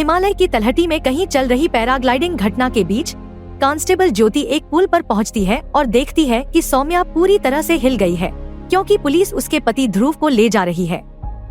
हिमालय की तलहटी में कहीं चल रही पैराग्लाइडिंग घटना के बीच कांस्टेबल ज्योति एक पुल पर पहुंचती है और देखती है कि सौम्या पूरी तरह से हिल गई है, क्योंकि पुलिस उसके पति ध्रुव को ले जा रही है।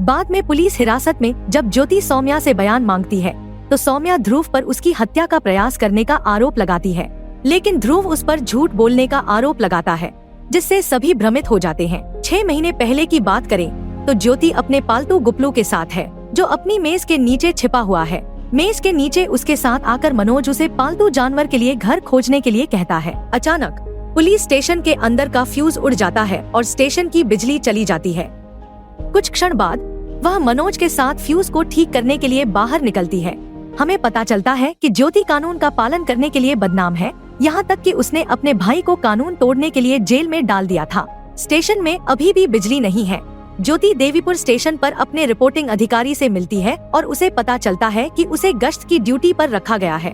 बाद में पुलिस हिरासत में जब ज्योति सौम्या से बयान मांगती है तो सौम्या ध्रुव पर उसकी हत्या का प्रयास करने का आरोप लगाती है, लेकिन ध्रुव उस पर झूठ बोलने का आरोप लगाता है, जिससे सभी भ्रमित हो जाते हैं। 6 महीने पहले की बात करें तो ज्योति अपने पालतू गुपलू के साथ है, जो अपनी मेज के नीचे छिपा हुआ है। मेज के नीचे उसके साथ आकर मनोज उसे पालतू जानवर के लिए घर खोजने के लिए कहता है। अचानक पुलिस स्टेशन के अंदर का फ्यूज उड़ जाता है और स्टेशन की बिजली चली जाती है। कुछ क्षण बाद वह मनोज के साथ फ्यूज को ठीक करने के लिए बाहर निकलती है। हमें पता चलता है कि ज्योति कानून का पालन करने के लिए बदनाम है, यहाँ तक कि उसने अपने भाई को कानून तोड़ने के लिए जेल में डाल दिया था। स्टेशन में अभी भी बिजली नहीं है। ज्योति देवीपुर स्टेशन पर अपने रिपोर्टिंग अधिकारी से मिलती है और उसे पता चलता है कि उसे गश्त की ड्यूटी पर रखा गया है।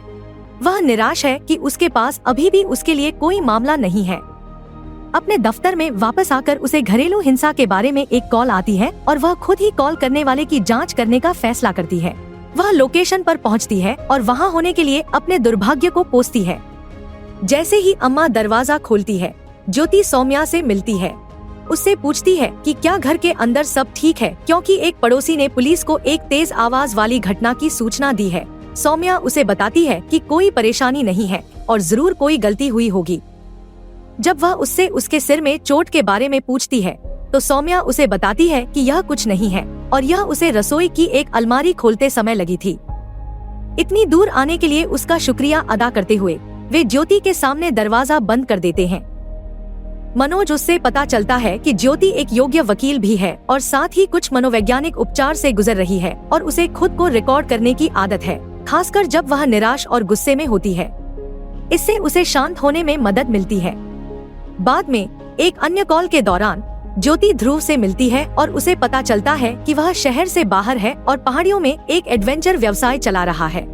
वह निराश है कि उसके पास अभी भी उसके लिए कोई मामला नहीं है। अपने दफ्तर में वापस आकर उसे घरेलू हिंसा के बारे में एक कॉल आती है और वह खुद ही कॉल करने वाले की जांच करने का फैसला करती है। वह लोकेशन पर पहुंचती है और वहां होने के लिए अपने दुर्भाग्य को कोसती है। जैसे ही अम्मा दरवाजा खोलती है, ज्योति सौम्या से मिलती है। उससे पूछती है कि क्या घर के अंदर सब ठीक है, क्योंकि एक पड़ोसी ने पुलिस को एक तेज आवाज वाली घटना की सूचना दी है। सौम्या उसे बताती है कि कोई परेशानी नहीं है और जरूर कोई गलती हुई होगी। जब वह उससे उसके सिर में चोट के बारे में पूछती है तो सौम्या उसे बताती है कि यह कुछ नहीं है और यह उसे रसोई की एक अलमारी खोलते समय लगी थी। इतनी दूर आने के लिए उसका शुक्रिया अदा करते हुए वे ज्योति के सामने दरवाजा बंद कर देते हैं। मनोज उससे पता चलता है कि ज्योति एक योग्य वकील भी है और साथ ही कुछ मनोवैज्ञानिक उपचार से गुजर रही है और उसे खुद को रिकॉर्ड करने की आदत है, खासकर जब वह निराश और गुस्से में होती है। इससे उसे शांत होने में मदद मिलती है। बाद में एक अन्य कॉल के दौरान ज्योति ध्रुव से मिलती है और उसे पता चलता है कि वह शहर से बाहर है और पहाड़ियों में एक एडवेंचर व्यवसाय चला रहा है।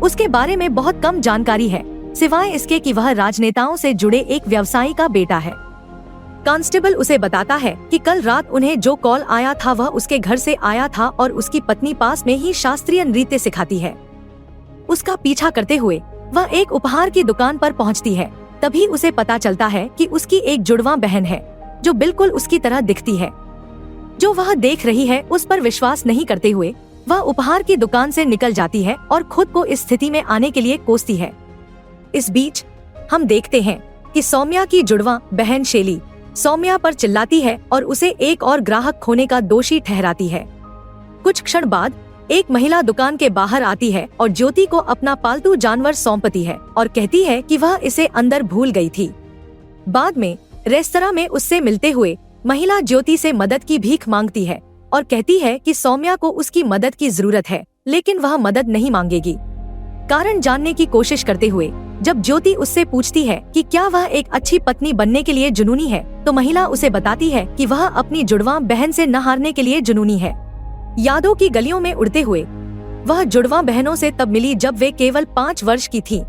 उसके बारे में बहुत कम जानकारी है, सिवाय इसके कि वह राजनेताओं से जुड़े एक व्यवसायी का बेटा है। कांस्टेबल उसे बताता है कि कल रात उन्हें जो कॉल आया था वह उसके घर से आया था और उसकी पत्नी पास में ही शास्त्रीय नृत्य सिखाती है। उसका पीछा करते हुए वह एक उपहार की दुकान पर पहुंचती है। तभी उसे पता चलता है कि उसकी एक जुड़वा बहन है जो बिल्कुल उसकी तरह दिखती है। जो वह देख रही है उस पर विश्वास नहीं करते हुए वह उपहार की दुकान से निकल जाती है और खुद को इस स्थिति में आने के लिए कोसती है। इस बीच हम देखते हैं कि सौम्या की जुड़वा बहन शैली सौम्या पर चिल्लाती है और उसे एक और ग्राहक खोने का दोषी ठहराती है। कुछ क्षण बाद एक महिला दुकान के बाहर आती है और ज्योति को अपना पालतू जानवर सौंपती है और कहती है कि वह इसे अंदर भूल गई थी। बाद में रेस्तरां में उससे मिलते हुए महिला ज्योति से मदद की भीख मांगती है और कहती है कि सौम्या को उसकी मदद की जरूरत है, लेकिन वह मदद नहीं मांगेगी। कारण जानने की कोशिश करते हुए जब ज्योति उससे पूछती है कि क्या वह एक अच्छी पत्नी बनने के लिए जुनूनी है, तो महिला उसे बताती है कि वह अपनी जुड़वा बहन से न हारने के लिए जुनूनी है। यादों की गलियों में उड़ते हुए वह जुड़वा बहनों से तब मिली जब वे केवल 5 वर्ष की थीं।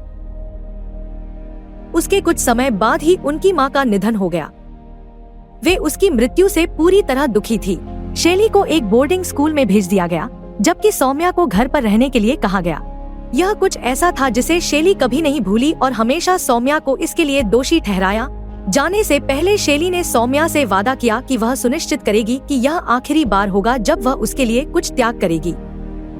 उसके कुछ समय बाद ही उनकी मां का निधन हो गया। वे उसकी मृत्यु से पूरी तरह दुखी थी। शैली को एक बोर्डिंग स्कूल में भेज दिया गया, जबकि सौम्या को घर पर रहने के लिए कहा गया। यह कुछ ऐसा था जिसे शैली कभी नहीं भूली और हमेशा सौम्या को इसके लिए दोषी ठहराया। जाने से पहले शैली ने सौम्या से वादा किया कि वह सुनिश्चित करेगी कि यह आखिरी बार होगा जब वह उसके लिए कुछ त्याग करेगी।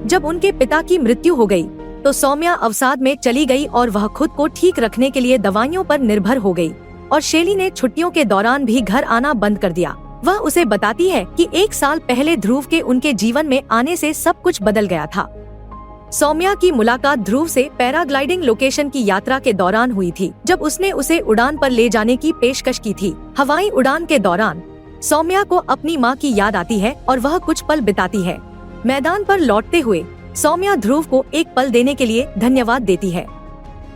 जब उनके पिता की मृत्यु हो गई तो सौम्या अवसाद में चली गई और वह खुद को ठीक रखने के लिए दवाइयों पर निर्भर हो गई और शैली ने छुट्टियों के दौरान भी घर आना बंद कर दिया। वह उसे बताती है कि 1 साल पहले ध्रुव के उनके जीवन में आने से सब कुछ बदल गया था। सौम्या की मुलाकात ध्रुव से पैराग्लाइडिंग लोकेशन की यात्रा के दौरान हुई थी, जब उसने उसे उड़ान पर ले जाने की पेशकश की थी। हवाई उड़ान के दौरान सौम्या को अपनी मां की याद आती है और वह कुछ पल बिताती है। मैदान पर लौटते हुए सौम्या ध्रुव को एक पल देने के लिए धन्यवाद देती है।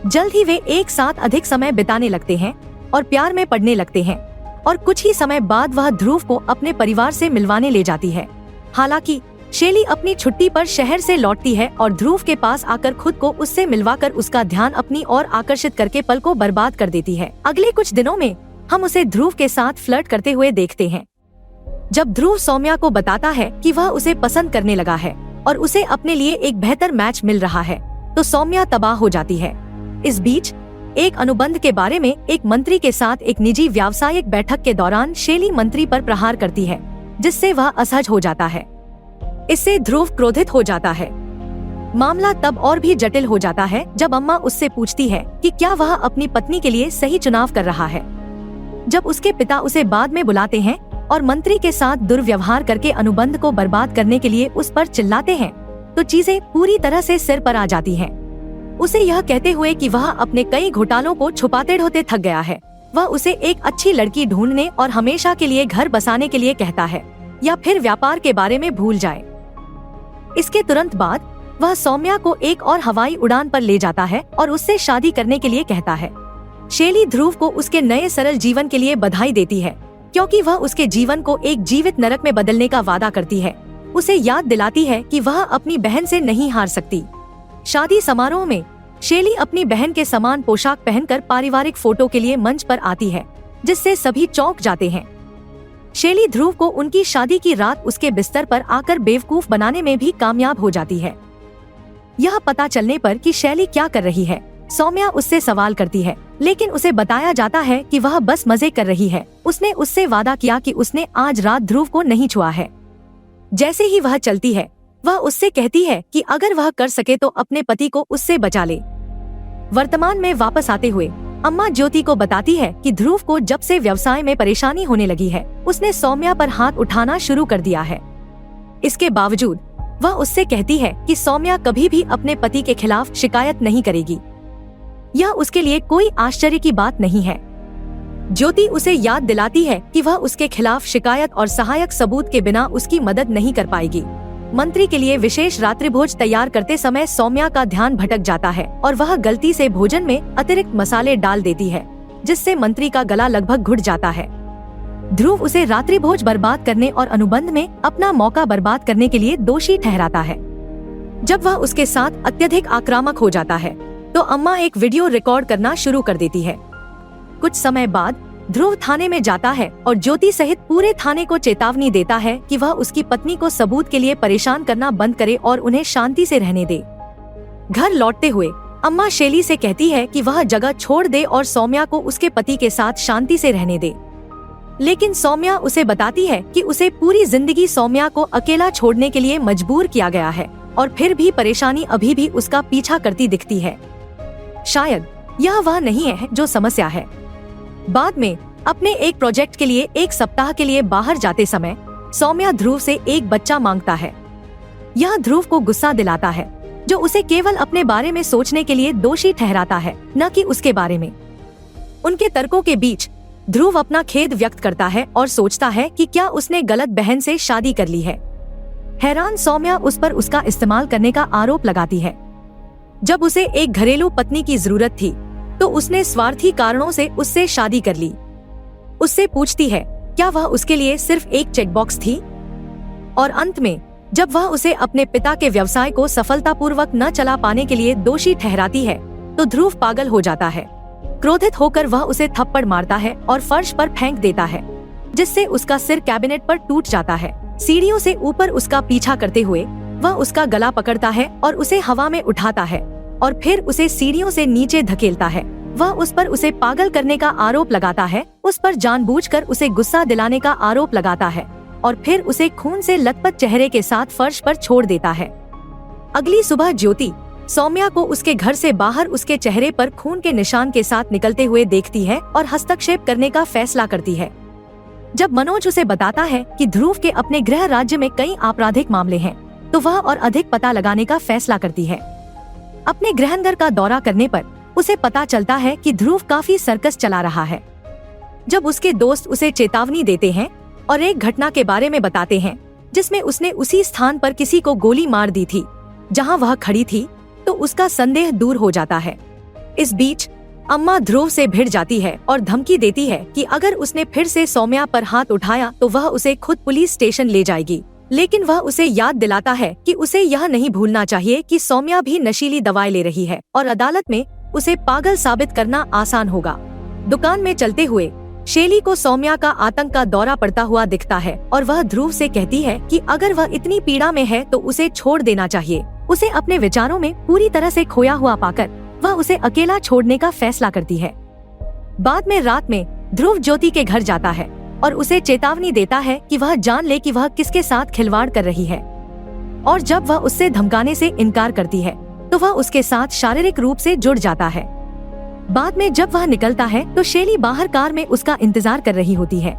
जल्द ही वे एक साथ अधिक समय बिताने लगते हैं और प्यार में पड़ने लगते हैं और कुछ ही समय बाद वह ध्रुव को अपने परिवार से मिलवाने ले जाती है। हालांकि शैली अपनी छुट्टी पर शहर से लौटती है और ध्रुव के पास आकर खुद को उससे मिलवाकर उसका ध्यान अपनी ओर आकर्षित करके पल को बर्बाद कर देती है। अगले कुछ दिनों में हम उसे ध्रुव के साथ फ्लर्ट करते हुए देखते हैं। जब ध्रुव सौम्या को बताता है कि वह उसे पसंद करने लगा है, और उसे अपने लिए एक बेहतर मैच मिल रहा है तो सौम्या तबाह हो जाती है। इस बीच एक अनुबंध के बारे में एक मंत्री के साथ एक निजी व्यावसायिक बैठक के दौरान शैली मंत्री पर प्रहार करती है, जिससे वह असहज हो जाता है। इससे ध्रुव क्रोधित हो जाता है। मामला तब और भी जटिल हो जाता है जब अम्मा उससे पूछती है कि क्या वह अपनी पत्नी के लिए सही चुनाव कर रहा है। जब उसके पिता उसे बाद में बुलाते हैं और मंत्री के साथ दुर्व्यवहार करके अनुबंध को बर्बाद करने के लिए उस पर चिल्लाते हैं, तो चीजें पूरी तरह से सिर पर आ जाती हैं। उसे यह कहते हुए कि वह अपने कई घोटालों को छुपाते ढोते थक गया है, वह उसे एक अच्छी लड़की ढूंढने और हमेशा के लिए घर बसाने के लिए कहता है या फिर व्यापार के बारे में भूल जाए। इसके तुरंत बाद वह सौम्या को एक और हवाई उड़ान पर ले जाता है और उससे शादी करने के लिए कहता है। शैली ध्रुव को उसके नए सरल जीवन के लिए बधाई देती है, क्योंकि वह उसके जीवन को एक जीवित नरक में बदलने का वादा करती है। उसे याद दिलाती है कि वह अपनी बहन से नहीं हार सकती। शादी समारोह में शैली अपनी बहन के समान पोशाक पहनकर पारिवारिक फोटो के लिए मंच पर आती है, जिससे सभी चौंक जाते हैं। शैली ध्रुव को उनकी शादी की रात उसके बिस्तर पर आकर बेवकूफ बनाने में भी कामयाब हो जाती है। यह पता चलने पर कि शैली क्या कर रही है, सौम्या उससे सवाल करती है, लेकिन उसे बताया जाता है कि वह बस मजे कर रही है। उसने उससे वादा किया कि उसने आज रात ध्रुव को नहीं छुआ है। जैसे ही वह चलती है, वह उससे कहती है कि अगर वह कर सके तो अपने पति को उससे बचा ले। वर्तमान में वापस आते हुए अम्मा ज्योति को बताती है कि ध्रुव को जब से व्यवसाय में परेशानी होने लगी है, उसने सौम्या पर हाथ उठाना शुरू कर दिया है। इसके बावजूद वह उससे कहती है कि सौम्या कभी भी अपने पति के खिलाफ शिकायत नहीं करेगी। यह उसके लिए कोई आश्चर्य की बात नहीं है। ज्योति उसे याद दिलाती है कि वह उसके खिलाफ शिकायत और सहायक सबूत के बिना उसकी मदद नहीं कर पाएगी। मंत्री के लिए विशेष रात्रिभोज तैयार करते समय सौम्या का ध्यान भटक जाता है और वह गलती से भोजन में अतिरिक्त मसाले डाल देती है, जिससे मंत्री का गला लगभग घुट जाता है। ध्रुव उसे रात्रिभोज बर्बाद करने और अनुबंध में अपना मौका बर्बाद करने के लिए दोषी ठहराता है। जब वह उसके साथ अत्यधिक आक्रामक हो जाता है, तो अम्मा एक वीडियो रिकॉर्ड करना शुरू कर देती है। कुछ समय बाद ध्रुव थाने में जाता है और ज्योति सहित पूरे थाने को चेतावनी देता है कि वह उसकी पत्नी को सबूत के लिए परेशान करना बंद करे और उन्हें शांति से रहने दे। घर लौटते हुए अम्मा शैली से कहती है कि वह जगह छोड़ दे और सौम्या को उसके पति के साथ शांति से रहने दे, लेकिन सौम्या उसे बताती है कि उसे पूरी जिंदगी सौम्या को अकेला छोड़ने के लिए मजबूर किया गया है और फिर भी परेशानी अभी भी उसका पीछा करती दिखती है। शायद यह वह नहीं है जो समस्या है। बाद में अपने एक प्रोजेक्ट के लिए एक सप्ताह के लिए बाहर जाते समय सौम्या ध्रुव से एक बच्चा मांगता है। यह ध्रुव को गुस्सा दिलाता है, जो उसे केवल अपने बारे में सोचने के लिए दोषी ठहराता है, न कि उसके बारे में। उनके तर्कों के बीच ध्रुव अपना खेद व्यक्त करता है और सोचता है कि क्या उसने गलत बहन से शादी कर ली है। हैरान सौम्या उस पर उसका इस्तेमाल करने का आरोप लगाती है। जब उसे एक घरेलू पत्नी की जरूरत थी, तो उसने स्वार्थी कारणों से उससे शादी कर ली। उससे पूछती है क्या वह उसके लिए सिर्फ एक चेकबॉक्स थी। और अंत में जब वह उसे अपने पिता के व्यवसाय को सफलतापूर्वक न चला पाने के लिए दोषी ठहराती है, तो ध्रुव पागल हो जाता है। क्रोधित होकर वह उसे थप्पड़ मारता है और फर्श पर फेंक देता है, जिससे उसका सिर कैबिनेट पर टूट जाता है। सीढ़ियों से ऊपर उसका पीछा करते हुए वह उसका गला पकड़ता है और उसे हवा में उठाता है और फिर उसे सीढ़ियों से नीचे धकेलता है। वह उस पर उसे पागल करने का आरोप लगाता है, उस पर जानबूझकर उसे गुस्सा दिलाने का आरोप लगाता है और फिर उसे खून से लथपथ चेहरे के साथ फर्श पर छोड़ देता है। अगली सुबह ज्योति सौम्या को उसके घर से बाहर उसके चेहरे पर खून के निशान के साथ निकलते हुए देखती है और हस्तक्षेप करने का फैसला करती है। जब मनोज उसे बताता है कि ध्रुव के अपने गृह राज्य में कई आपराधिक मामले हैं, तो वह और अधिक पता लगाने का फैसला करती है। अपने गृहनगर का दौरा करने पर उसे पता चलता है कि ध्रुव काफी सर्कस चला रहा है। जब उसके दोस्त उसे चेतावनी देते हैं और एक घटना के बारे में बताते हैं जिसमें उसने उसी स्थान पर किसी को गोली मार दी थी जहां वह खड़ी थी, तो उसका संदेह दूर हो जाता है। इस बीच अम्मा ध्रुव से भिड़ जाती है और धमकी देती है कि अगर उसने फिर से सौम्या पर हाथ उठाया तो वह उसे खुद पुलिस स्टेशन ले जाएगी। लेकिन वह उसे याद दिलाता है कि उसे यह नहीं भूलना चाहिए कि सौम्या भी नशीली दवाएं ले रही है और अदालत में उसे पागल साबित करना आसान होगा। दुकान में चलते हुए शैली को सौम्या का आतंक का दौरा पड़ता हुआ दिखता है और वह ध्रुव से कहती है कि अगर वह इतनी पीड़ा में है तो उसे छोड़ देना चाहिए। उसे अपने विचारों में पूरी तरह से खोया हुआ पाकर वह उसे अकेला छोड़ने का फैसला करती है। बाद में रात में ध्रुव ज्योति के घर जाता है और उसे चेतावनी देता है कि वह जान ले कि वह किसके साथ खिलवाड़ कर रही है, और जब वह उससे धमकाने से इनकार करती है तो वह उसके साथ शारीरिक रूप से जुड़ जाता है। बाद में जब वह निकलता है तो शैली बाहर कार में उसका इंतजार कर रही होती है।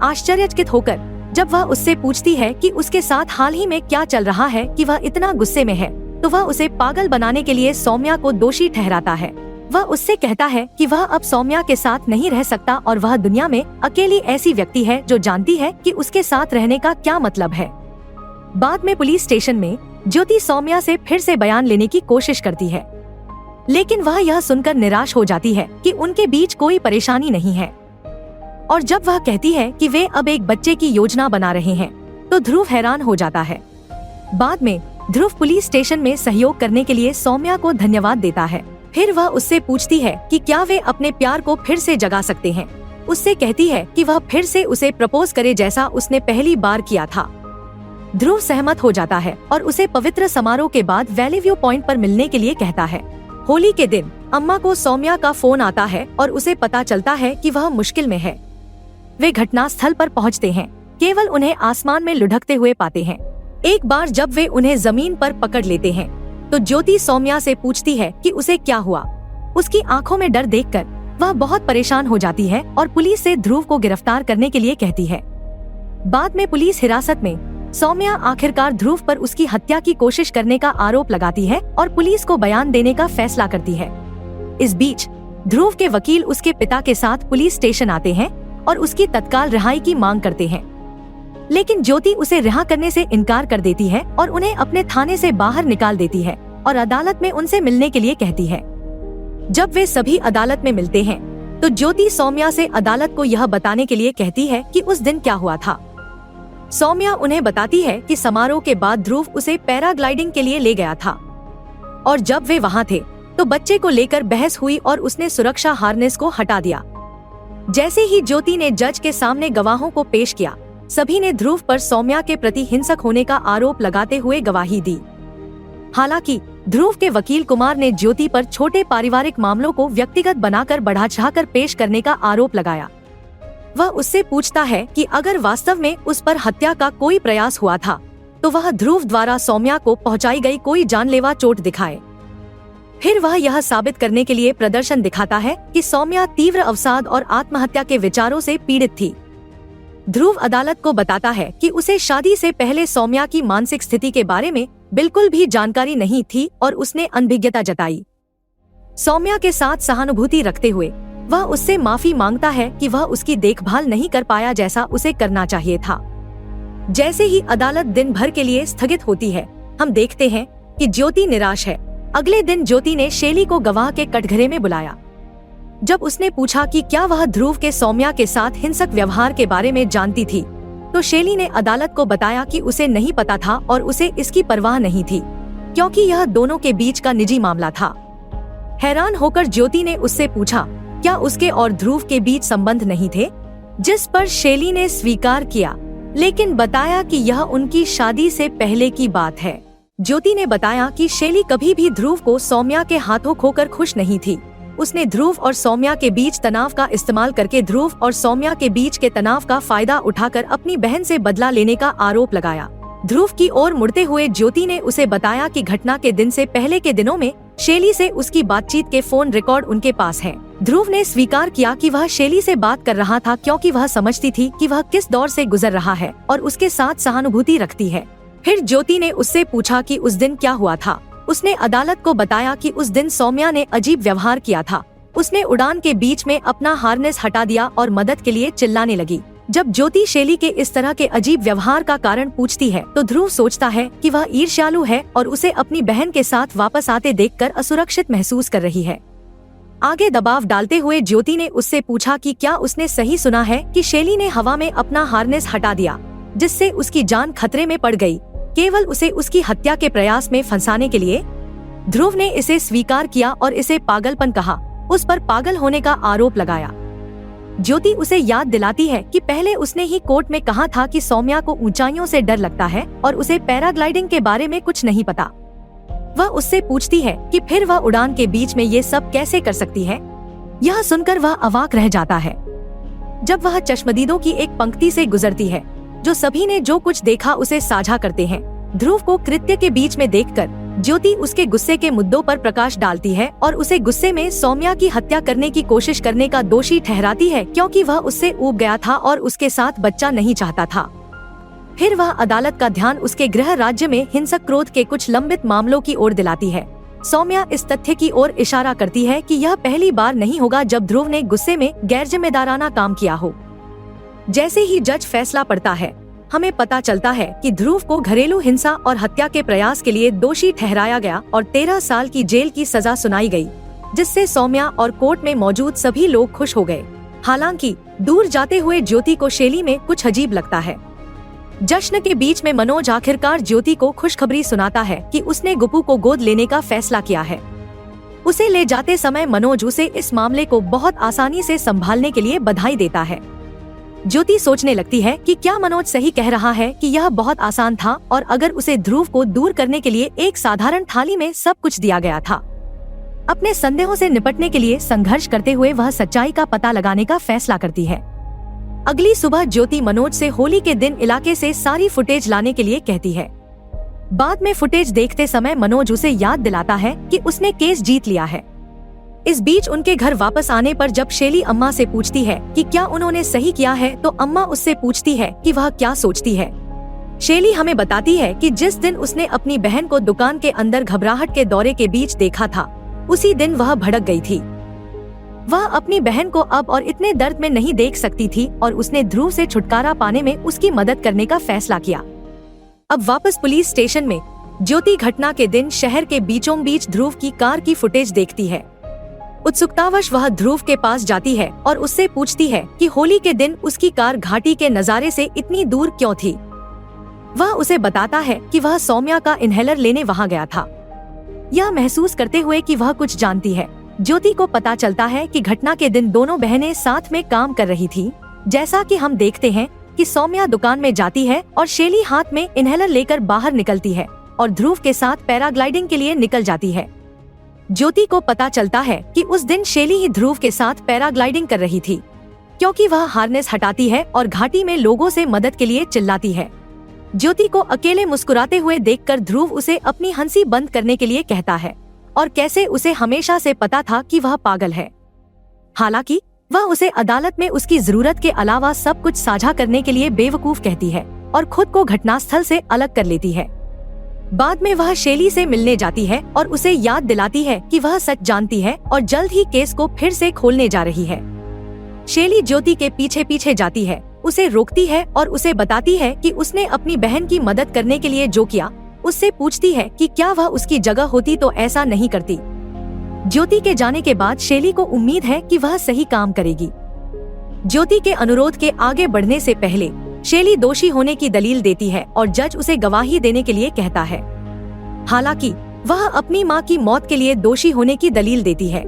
आश्चर्यचकित होकर जब वह उससे पूछती है कि उसके साथ हाल ही में क्या चल रहा है कि वह इतना गुस्से में है, तो वह उसे पागल बनाने के लिए सौम्या को दोषी ठहराता है। वह उससे कहता है कि वह अब सौम्या के साथ नहीं रह सकता और वह दुनिया में अकेली ऐसी व्यक्ति है जो जानती है कि उसके साथ रहने का क्या मतलब है। बाद में पुलिस स्टेशन में ज्योति सौम्या से फिर से बयान लेने की कोशिश करती है, लेकिन वह यह सुनकर निराश हो जाती है कि उनके बीच कोई परेशानी नहीं है। और जब वह कहती है कि वे अब एक बच्चे की योजना बना रहे हैं तो ध्रुव हैरान हो जाता है। बाद में ध्रुव पुलिस स्टेशन में सहयोग करने के लिए सौम्या को धन्यवाद देता है। फिर वह उससे पूछती है कि क्या वे अपने प्यार को फिर से जगा सकते हैं। उससे कहती है कि वह फिर से उसे प्रपोज करे जैसा उसने पहली बार किया था। ध्रुव सहमत हो जाता है और उसे पवित्र समारोह के बाद वैली व्यू पॉइंट पर मिलने के लिए कहता है। होली के दिन अम्मा को सौम्या का फोन आता है और उसे पता चलता है कि वह मुश्किल में है। वे घटनास्थल पर पहुंचते हैं, केवल उन्हें आसमान में लुढ़कते हुए पाते हैं। एक बार जब वे उन्हें जमीन पर पकड़ लेते हैं तो ज्योति सौम्या से पूछती है कि उसे क्या हुआ। उसकी आंखों में डर देखकर वह बहुत परेशान हो जाती है और पुलिस से ध्रुव को गिरफ्तार करने के लिए कहती है। बाद में पुलिस हिरासत में सौम्या आखिरकार ध्रुव पर उसकी हत्या की कोशिश करने का आरोप लगाती है और पुलिस को बयान देने का फैसला करती है। इस बीच ध्रुव के वकील उसके पिता के साथ पुलिस स्टेशन आते हैं और उसकी तत्काल रिहाई की मांग करते हैं, लेकिन ज्योति उसे रिहा करने से इनकार कर देती है और उन्हें अपने थाने से बाहर निकाल देती है और अदालत में उनसे मिलने के लिए कहती है। जब वे सभी अदालत में मिलते हैं तो ज्योति सौम्या से अदालत को यह बताने के लिए कहती है कि उस दिन क्या हुआ था। सौम्या उन्हें बताती है कि समारोह के बाद ध्रुव उसे पैराग्लाइडिंग के लिए ले गया था और जब वे वहां थे तो बच्चे को लेकर बहस हुई और उसने सुरक्षा हार्नेस को हटा दिया। जैसे ही ज्योति ने जज के सामने गवाहों को पेश किया, सभी ने ध्रुव पर सौम्या के प्रति हिंसक होने का आरोप लगाते हुए गवाही दी। हालांकि ध्रुव के वकील कुमार ने ज्योति पर छोटे पारिवारिक मामलों को व्यक्तिगत बनाकर बढ़ा चढ़ाकर पेश करने का आरोप लगाया। वह उससे पूछता है कि अगर वास्तव में उस पर हत्या का कोई प्रयास हुआ था तो वह ध्रुव द्वारा सौम्या को पहुंचाई गई कोई जानलेवा चोट दिखाए। फिर वह यह साबित करने के लिए प्रदर्शन दिखाता है कि सौम्या तीव्र अवसाद और आत्महत्या के विचारों से पीड़ित थी। ध्रुव अदालत को बताता है कि उसे शादी से पहले सौम्या की मानसिक स्थिति के बारे में बिल्कुल भी जानकारी नहीं थी और उसने अनभिज्ञता जताई। सौम्या के साथ सहानुभूति रखते हुए वह उससे माफी मांगता है कि वह उसकी देखभाल नहीं कर पाया जैसा उसे करना चाहिए था। जैसे ही अदालत दिन भर के लिए स्थगित होती है, हम देखते हैं कि ज्योति निराश है। अगले दिन ज्योति ने शैली को गवाह के कटघरे में बुलाया। जब उसने पूछा कि क्या वह ध्रुव के सौम्या के साथ हिंसक व्यवहार के बारे में जानती थी, तो शैली ने अदालत को बताया कि उसे नहीं पता था और उसे इसकी परवाह नहीं थी, क्योंकि यह दोनों के बीच का निजी मामला था। हैरान होकर ज्योति ने उससे पूछा क्या उसके और ध्रुव के बीच संबंध नहीं थे, जिस पर शैली ने स्वीकार किया, लेकिन बताया कि यह उनकी शादी से पहले की बात है। ज्योति ने बताया कि शैली कभी भी ध्रुव को सौम्या के हाथों खोकर खुश नहीं थी। उसने ध्रुव और सौम्या के बीच तनाव का इस्तेमाल करके ध्रुव और सौम्या के बीच के तनाव का फायदा उठाकर अपनी बहन से बदला लेने का आरोप लगाया। ध्रुव की ओर मुड़ते हुए ज्योति ने उसे बताया कि घटना के दिन से पहले के दिनों में शैली से उसकी बातचीत के फोन रिकॉर्ड उनके पास है। ध्रुव ने स्वीकार किया कि वह शैली से बात कर रहा था क्योंकि वह समझती थी कि वह किस दौर से गुजर रहा है और उसके साथ सहानुभूति रखती है। फिर ज्योति ने उससे पूछा कि उस दिन क्या हुआ था। उसने अदालत को बताया कि उस दिन सौम्या ने अजीब व्यवहार किया था। उसने उड़ान के बीच में अपना हार्नेस हटा दिया और मदद के लिए चिल्लाने लगी। जब ज्योति शैली के इस तरह के अजीब व्यवहार का कारण पूछती है तो ध्रुव सोचता है कि वह ईर्ष्यालु है और उसे अपनी बहन के साथ वापस आते देखकर असुरक्षित महसूस कर रही है। आगे दबाव डालते हुए ज्योति ने उससे पूछा कि क्या उसने सही सुना है कि शैली ने हवा में अपना हार्नेस हटा दिया, जिससे उसकी जान खतरे में पड़ गई, केवल उसे उसकी हत्या के प्रयास में फंसाने के लिए। ध्रुव ने इसे स्वीकार किया और इसे पागलपन कहा, उस पर पागल होने का आरोप लगाया। ज्योति उसे याद दिलाती है कि पहले उसने ही कोर्ट में कहा था कि सौम्या को ऊंचाइयों से डर लगता है और उसे पैराग्लाइडिंग के बारे में कुछ नहीं पता। वह उससे पूछती है कि फिर वह उड़ान के बीच में ये सब कैसे कर सकती है। यह सुनकर वह अवाक रह जाता है। जब वह चश्मदीदों की एक पंक्ति से गुजरती है जो सभी ने जो कुछ देखा उसे साझा करते हैं, ध्रुव को कृत्य के बीच में देखकर ज्योति उसके गुस्से के मुद्दों पर प्रकाश डालती है और उसे गुस्से में सौम्या की हत्या करने की कोशिश करने का दोषी ठहराती है, क्योंकि वह उससे ऊब गया था और उसके साथ बच्चा नहीं चाहता था। फिर वह अदालत का ध्यान उसके गृह राज्य में हिंसक क्रोध के कुछ लंबित मामलों की ओर दिलाती है। सौम्या इस तथ्य की ओर इशारा करती है कि यह पहली बार नहीं होगा जब ध्रुव ने गुस्से में गैरजिम्मेदाराना काम किया हो। जैसे ही जज फैसला पढ़ता है, हमें पता चलता है कि ध्रुव को घरेलू हिंसा और हत्या के प्रयास के लिए दोषी ठहराया गया और 13 साल की जेल की सजा सुनाई गई, जिससे सौम्या और कोर्ट में मौजूद सभी लोग खुश हो गए। हालांकि दूर जाते हुए ज्योति को शैली में कुछ अजीब लगता है। जश्न के बीच में मनोज आखिरकार ज्योति को खुशखबरी सुनाता है कि उसने गुप्पू को गोद लेने का फैसला किया है। उसे ले जाते समय मनोज उसे इस मामले को बहुत आसानी से संभालने के लिए बधाई देता है। ज्योति सोचने लगती है कि क्या मनोज सही कह रहा है कि यह बहुत आसान था और अगर उसे ध्रुव को दूर करने के लिए एक साधारण थाली में सब कुछ दिया गया था। अपने संदेहों से निपटने के लिए संघर्ष करते हुए वह सच्चाई का पता लगाने का फैसला करती है। अगली सुबह ज्योति मनोज से होली के दिन इलाके से सारी फुटेज लाने के लिए कहती है। बाद में फुटेज देखते समय मनोज उसे याद दिलाता है कि उसने केस जीत लिया है। इस बीच उनके घर वापस आने पर जब शैली अम्मा से पूछती है कि क्या उन्होंने सही किया है, तो अम्मा उससे पूछती है कि वह क्या सोचती है। शैली हमें बताती है कि जिस दिन उसने अपनी बहन को दुकान के अंदर घबराहट के दौरे के बीच देखा था, उसी दिन वह भड़क गई थी। वह अपनी बहन को अब और इतने दर्द में नहीं देख सकती थी और उसने ध्रुव से छुटकारा पाने में उसकी मदद करने का फैसला किया। अब वापस पुलिस स्टेशन में ज्योति घटना के दिन शहर के बीचों बीच ध्रुव की कार की फुटेज देखती है। उत्सुकतावश वह ध्रुव के पास जाती है और उससे पूछती है कि होली के दिन उसकी कार घाटी के नजारे से इतनी दूर क्यों थी। वह उसे बताता है कि वह सौम्या का इनहेलर लेने वहां गया था। यह महसूस करते हुए कि वह कुछ जानती है, ज्योति को पता चलता है कि घटना के दिन दोनों बहनें साथ में काम कर रही थी। जैसा कि हम देखते हैं कि सौम्या दुकान में जाती है और शैली हाथ में इनहेलर लेकर बाहर निकलती है और ध्रुव के साथ पैराग्लाइडिंग के लिए निकल जाती है। ज्योति को पता चलता है कि उस दिन शैली ही ध्रुव के साथ पैराग्लाइडिंग कर रही थी, क्योंकि वह हार्नेस हटाती है और घाटी में लोगों से मदद के लिए चिल्लाती है। ज्योति को अकेले मुस्कुराते हुए देखकर ध्रुव उसे अपनी हंसी बंद करने के लिए कहता है और कैसे उसे हमेशा से पता था कि वह पागल है। हालांकि वह उसे अदालत में उसकी जरूरत के अलावा सब कुछ साझा करने के लिए बेवकूफ कहती है और खुद को घटनास्थल से अलग कर लेती है। बाद में वह शैली से मिलने जाती है और उसे याद दिलाती है कि वह सच जानती है और जल्द ही केस को फिर से खोलने जा रही है। शैली ज्योति के पीछे पीछे जाती है, उसे रोकती है और उसे बताती है कि उसने अपनी बहन की मदद करने के लिए जो किया। उससे पूछती है कि क्या वह उसकी जगह होती तो ऐसा नहीं करती। ज्योति के जाने के बाद शैली को उम्मीद है कि वह सही काम करेगी। ज्योति के अनुरोध के आगे बढ़ने से पहले शैली दोषी होने की दलील देती है और जज उसे गवाही देने के लिए कहता है। हालांकि वह अपनी मां की मौत के लिए दोषी होने की दलील देती है।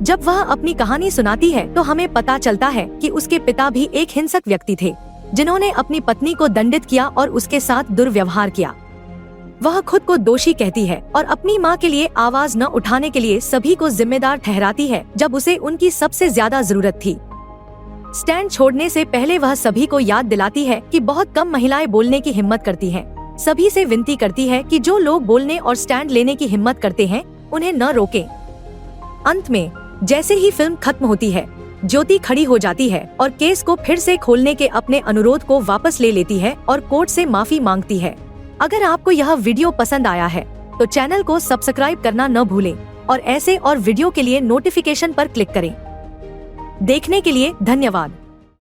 जब वह अपनी कहानी सुनाती है तो हमें पता चलता है कि उसके पिता भी एक हिंसक व्यक्ति थे, जिन्होंने अपनी पत्नी को दंडित किया और उसके साथ दुर्व्यवहार किया। वह खुद को दोषी कहती है और अपनी मां के लिए आवाज न उठाने के लिए सभी को जिम्मेदार ठहराती है जब उसे उनकी सबसे ज्यादा जरूरत थी। स्टैंड छोड़ने से पहले वह सभी को याद दिलाती है कि बहुत कम महिलाएं बोलने की हिम्मत करती हैं। सभी से विनती करती है कि जो लोग बोलने और स्टैंड लेने की हिम्मत करते हैं उन्हें न रोकें। अंत में जैसे ही फिल्म खत्म होती है, ज्योति खड़ी हो जाती है और केस को फिर से खोलने के अपने अनुरोध को वापस ले लेती है और कोर्ट से माफी मांगती है। अगर आपको यह वीडियो पसंद आया है तो चैनल को सब्सक्राइब करना न भूलें और ऐसे और वीडियो के लिए नोटिफिकेशन पर क्लिक करें। देखने के लिए धन्यवाद।